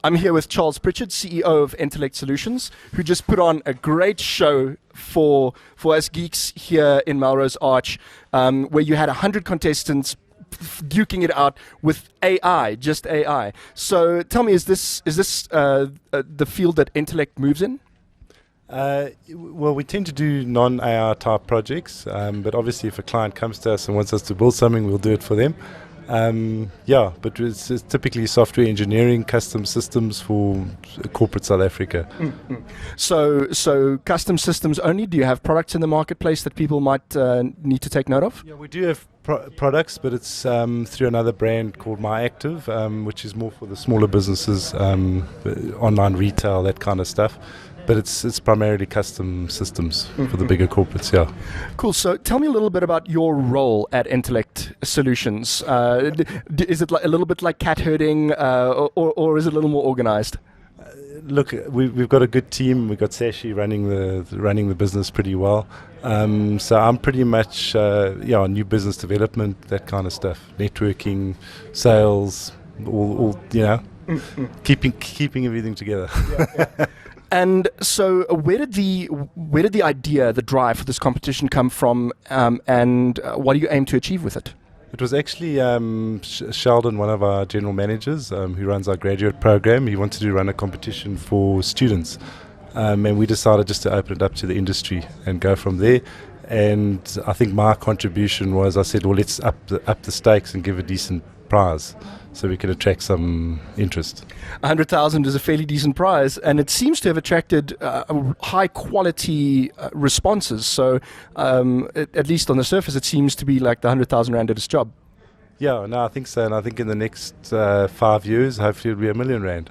I'm here with Charles Pritchard, CEO of Entelect Solutions, who just put on a great show for us geeks here in Melrose Arch, where you had 100 contestants duking it out with AI, just AI. So tell me, is this the field that Entelect moves in? Well, we tend to do non-AR type projects, but obviously if a client comes to us and wants us to build something, we'll do it for them. But it's typically software engineering, custom systems for corporate South Africa. Mm-hmm. So custom systems only? Do you have products in the marketplace that people might need to take note of? Yeah, we do have products, but it's through another brand called MyActive, which is more for the smaller businesses, online retail, that kind of stuff. But it's primarily custom systems for the bigger corporates, yeah. Cool. So tell me a little bit about your role at Entelect Solutions. Is it a little bit like cat herding, or is it a little more organized? Look, we've got a good team. We've got Sashi running the business pretty well. So I'm pretty much new business development, that kind of stuff, networking, sales, all keeping everything together. Yeah. And so, where did the idea, the drive for this competition come from, and what do you aim to achieve with it? It was actually Sheldon, one of our general managers, who runs our graduate program. He wanted to run a competition for students, and we decided just to open it up to the industry and go from there. And I think my contribution was, I said, well, let's up the stakes and give a decent prize, so we can attract some interest. 100,000 is a fairly decent prize, and it seems to have attracted high quality responses. So at least on the surface, it seems to be like the 100,000 rand did its job. Yeah, no, I think so. And I think in the next 5 years, hopefully it'll be R1 million.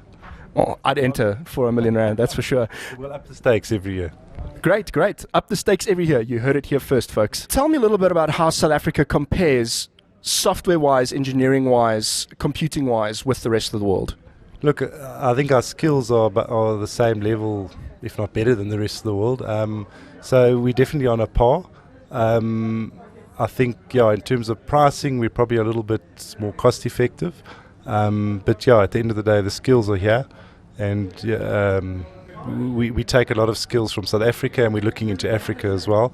Oh, I'd enter for R1 million, that's for sure. We'll up the stakes every year. Great. Up the stakes every year. You heard it here first, folks. Tell me a little bit about how South Africa compares software-wise, engineering-wise, computing-wise with the rest of the world. Look, I think our skills are the same level, if not better than the rest of the world. So we're definitely on a par. I think, in terms of pricing, we're probably a little bit more cost-effective. But at the end of the day, the skills are here. And we take a lot of skills from South Africa, and we're looking into Africa as well.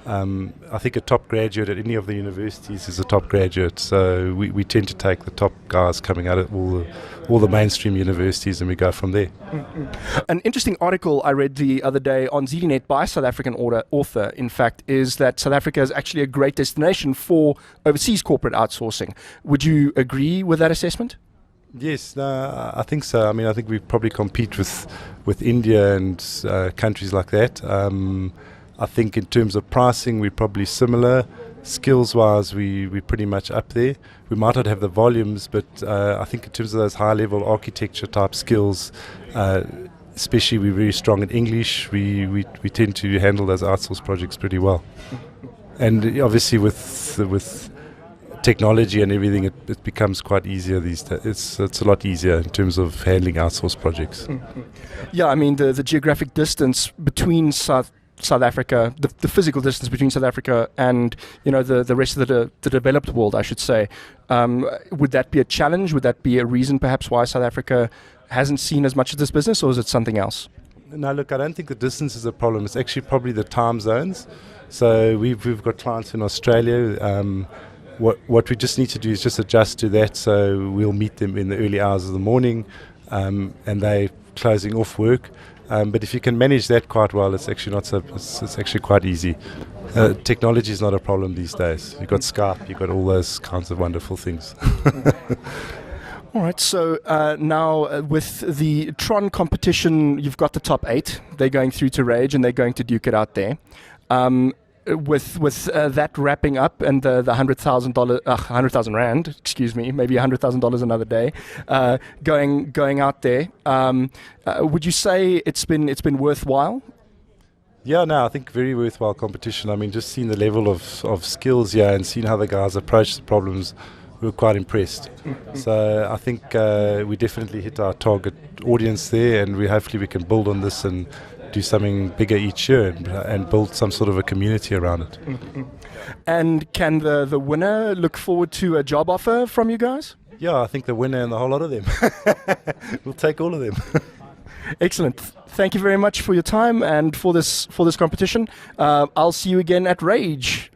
I think a top graduate at any of the universities is a top graduate, so we tend to take the top guys coming out of all the mainstream universities, and we go from there. Mm-hmm. An interesting article I read the other day on ZDNet by a South African author, in fact, is that South Africa is actually a great destination for overseas corporate outsourcing. Would you agree with that assessment? Yes, no, I think so. I mean, I think we probably compete with India and countries like that. I think in terms of pricing, we're probably similar. Skills-wise, we're pretty much up there. We might not have the volumes, but I think in terms of those high-level architecture-type skills, especially we're very strong in English. We tend to handle those outsource projects pretty well. And obviously with technology and everything, it becomes quite easier these days. It's a lot easier in terms of handling outsource projects. Mm-hmm. Yeah, I mean, the geographic distance between South Africa, the physical distance between South Africa and the rest of the developed world, I should say, would that be a challenge? Would that be a reason perhaps why South Africa hasn't seen as much of this business, or is it something else? No, look, I don't think the distance is a problem. It's actually probably the time zones. So we've got clients in Australia. What we just need to do is just adjust to that. So we'll meet them in the early hours of the morning, and they're closing off work. But if you can manage that quite well, it's actually not so. It's actually quite easy. Technology is not a problem these days. You've got Skype, you've got all those kinds of wonderful things. All right. So now with the Tron competition, you've got the top 8. They're going through to Rage, and they're going to duke it out there. With that wrapping up and the $100,000 rand, excuse me, maybe $100,000 another day, going out there, would you say it's been worthwhile? Yeah, no, I think very worthwhile competition. I mean, just seeing the level of skills here and seeing how the guys approach the problems, we were quite impressed. So I think we definitely hit our target audience there, and hopefully we can build on this and do something bigger each year and build some sort of a community around it. Mm-hmm. And can the winner look forward to a job offer from you guys? Yeah, I think the winner and the whole lot of them. We'll take all of them. Excellent. Thank you very much for your time and for this competition. I'll see you again at Rage.